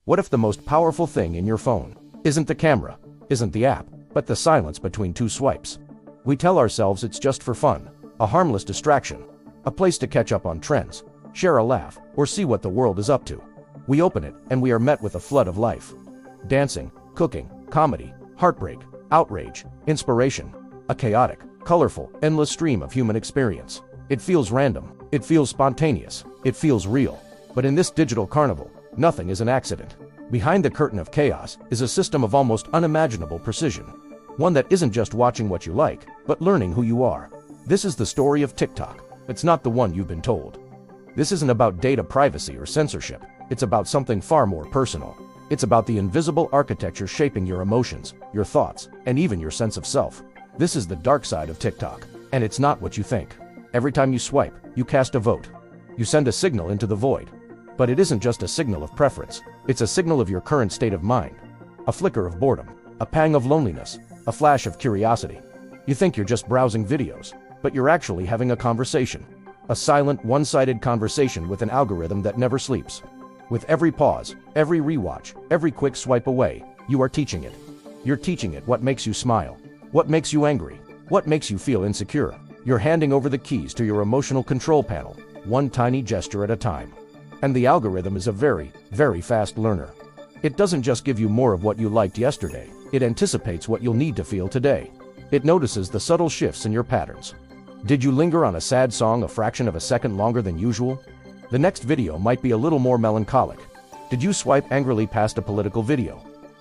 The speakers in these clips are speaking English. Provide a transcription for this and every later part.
What if the most powerful thing in your phone isn't the camera, isn't the app, but the silence between two swipes? We tell ourselves it's just for fun, a harmless distraction, a place to catch up on trends, share a laugh, or see what the world is up to. We open it, and we are met with a flood of life. Dancing, cooking, comedy, heartbreak, outrage, inspiration. A chaotic, colorful, endless stream of human experience. It feels random. It feels spontaneous. It feels real. But in this digital carnival, nothing is an accident. Behind the curtain of chaos is a system of almost unimaginable precision. One that isn't just watching what you like, but learning who you are. This is the story of TikTok. It's not the one you've been told. This isn't about data privacy or censorship. It's about something far more personal. It's about the invisible architecture shaping your emotions, your thoughts, and even your sense of self. This is the dark side of TikTok, and it's not what you think. Every time you swipe, you cast a vote. You send a signal into the void. But it isn't just a signal of preference. It's a signal of your current state of mind. A flicker of boredom, a pang of loneliness, a flash of curiosity. You think you're just browsing videos, but you're actually having a conversation. A silent, one-sided conversation with an algorithm that never sleeps. With every pause, every rewatch, every quick swipe away, you are teaching it. You're teaching it what makes you smile, what makes you angry, what makes you feel insecure. You're handing over the keys to your emotional control panel, one tiny gesture at a time. And the algorithm is a very, very fast learner. It doesn't just give you more of what you liked yesterday, it anticipates what you'll need to feel today. It notices the subtle shifts in your patterns. Did you linger on a sad song a fraction of a second longer than usual? The next video might be a little more melancholic. Did you swipe angrily past a political video?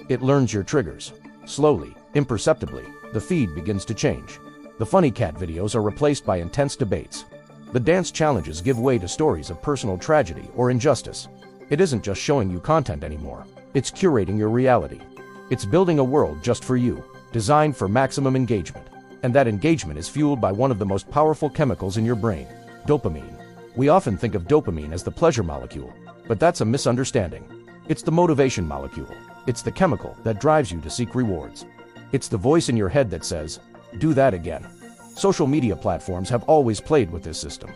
It learns your triggers. Slowly, imperceptibly, the feed begins to change. The funny cat videos are replaced by intense debates. The dance challenges give way to stories of personal tragedy or injustice. It isn't just showing you content anymore. It's curating your reality. It's building a world just for you, designed for maximum engagement. And that engagement is fueled by one of the most powerful chemicals in your brain, dopamine. We often think of dopamine as the pleasure molecule, but that's a misunderstanding. It's the motivation molecule. It's the chemical that drives you to seek rewards. It's the voice in your head that says, "Do that again." Social media platforms have always played with this system.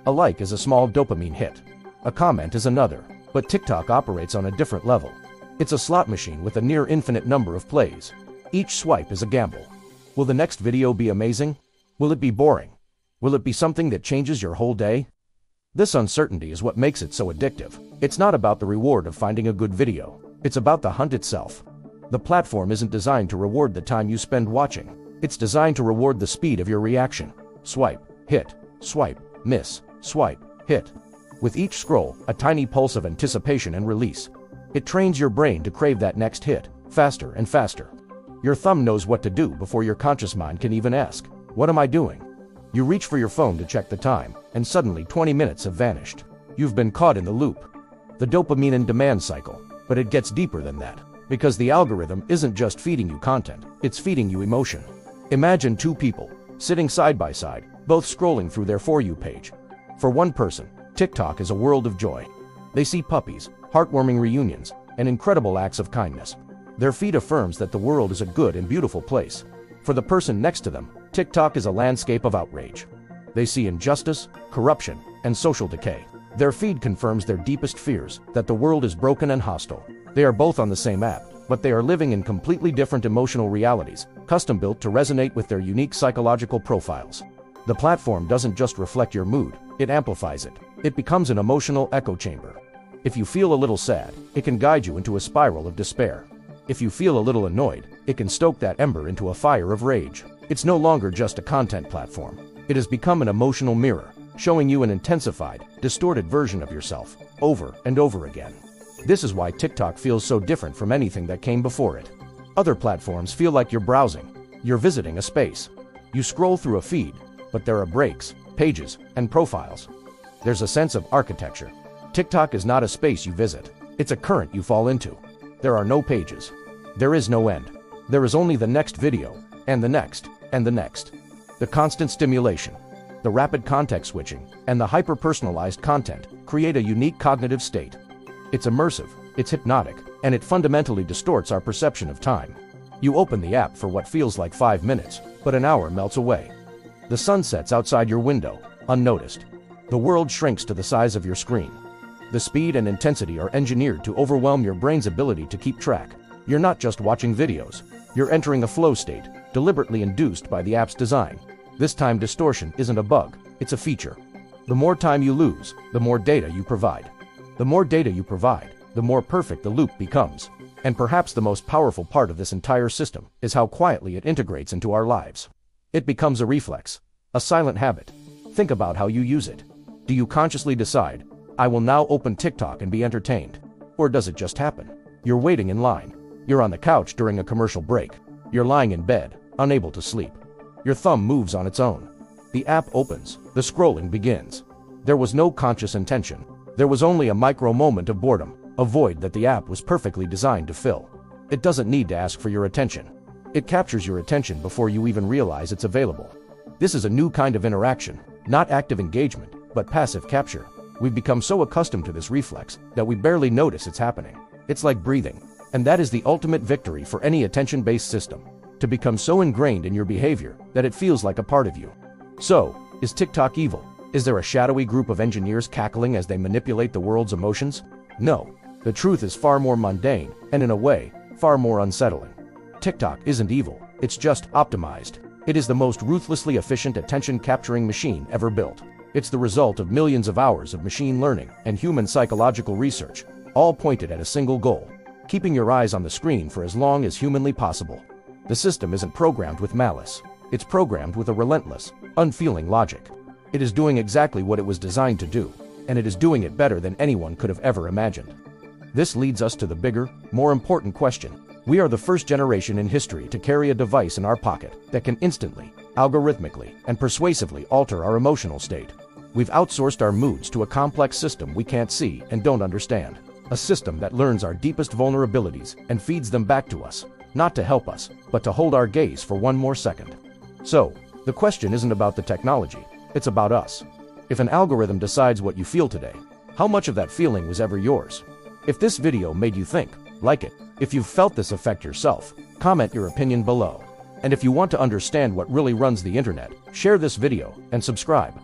A like is a small dopamine hit. A comment is another, but TikTok operates on a different level. It's a slot machine with a near infinite number of plays. Each swipe is a gamble. Will the next video be amazing? Will it be boring? Will it be something that changes your whole day? This uncertainty is what makes it so addictive. It's not about the reward of finding a good video. It's about the hunt itself. The platform isn't designed to reward the time you spend watching. It's designed to reward the speed of your reaction. Swipe, hit, swipe, miss, swipe, hit. With each scroll, a tiny pulse of anticipation and release. It trains your brain to crave that next hit, faster and faster. Your thumb knows what to do before your conscious mind can even ask, "What am I doing?" You reach for your phone to check the time, and suddenly 20 minutes have vanished. You've been caught in the loop. The dopamine and demand cycle. But it gets deeper than that. Because the algorithm isn't just feeding you content, it's feeding you emotion. Imagine two people, sitting side by side, both scrolling through their For You page. For one person, TikTok is a world of joy. They see puppies, heartwarming reunions, and incredible acts of kindness. Their feed affirms that the world is a good and beautiful place. For the person next to them, TikTok is a landscape of outrage. They see injustice, corruption, and social decay. Their feed confirms their deepest fears, that the world is broken and hostile. They are both on the same app, but they are living in completely different emotional realities, custom-built to resonate with their unique psychological profiles. The platform doesn't just reflect your mood, it amplifies it. It becomes an emotional echo chamber. If you feel a little sad, it can guide you into a spiral of despair. If you feel a little annoyed, it can stoke that ember into a fire of rage. It's no longer just a content platform. It has become an emotional mirror, showing you an intensified, distorted version of yourself, over and over again. This is why TikTok feels so different from anything that came before it. Other platforms feel like you're browsing. You're visiting a space. You scroll through a feed, but there are breaks, pages, and profiles. There's a sense of architecture. TikTok is not a space you visit. It's a current you fall into. There are no pages. There is no end. There is only the next video, and the next, and the next. The constant stimulation, the rapid context switching, and the hyper-personalized content create a unique cognitive state. It's immersive, it's hypnotic, and it fundamentally distorts our perception of time. You open the app for what feels like 5 minutes, but an hour melts away. The sun sets outside your window, unnoticed. The world shrinks to the size of your screen. The speed and intensity are engineered to overwhelm your brain's ability to keep track. You're not just watching videos. You're entering a flow state, deliberately induced by the app's design. This time distortion isn't a bug, it's a feature. The more time you lose, the more data you provide. The more data you provide, the more perfect the loop becomes. And perhaps the most powerful part of this entire system is how quietly it integrates into our lives. It becomes a reflex, a silent habit. Think about how you use it. Do you consciously decide, I will now open TikTok and be entertained? Or does it just happen? You're waiting in line. You're on the couch during a commercial break. You're lying in bed, unable to sleep. Your thumb moves on its own. The app opens. The scrolling begins. There was no conscious intention. There was only a micro moment of boredom, a void that the app was perfectly designed to fill. It doesn't need to ask for your attention. It captures your attention before you even realize it's available. This is a new kind of interaction, not active engagement, but passive capture. We've become so accustomed to this reflex that we barely notice it's happening. It's like breathing. And that is the ultimate victory for any attention-based system, to become so ingrained in your behavior that it feels like a part of you. So, is TikTok evil? Is there a shadowy group of engineers cackling as they manipulate the world's emotions? No. The truth is far more mundane, and in a way, far more unsettling. TikTok isn't evil, it's just optimized. It is the most ruthlessly efficient attention-capturing machine ever built. It's the result of millions of hours of machine learning and human psychological research, all pointed at a single goal: keeping your eyes on the screen for as long as humanly possible. The system isn't programmed with malice. It's programmed with a relentless, unfeeling logic. It is doing exactly what it was designed to do, and it is doing it better than anyone could have ever imagined. This leads us to the bigger, more important question. We are the first generation in history to carry a device in our pocket that can instantly, algorithmically, and persuasively alter our emotional state. We've outsourced our moods to a complex system we can't see and don't understand. A system that learns our deepest vulnerabilities and feeds them back to us, not to help us, but to hold our gaze for one more second. So, the question isn't about the technology, it's about us. If an algorithm decides what you feel today, how much of that feeling was ever yours? If this video made you think, like it. If you've felt this effect yourself, comment your opinion below. And if you want to understand what really runs the internet, share this video and subscribe.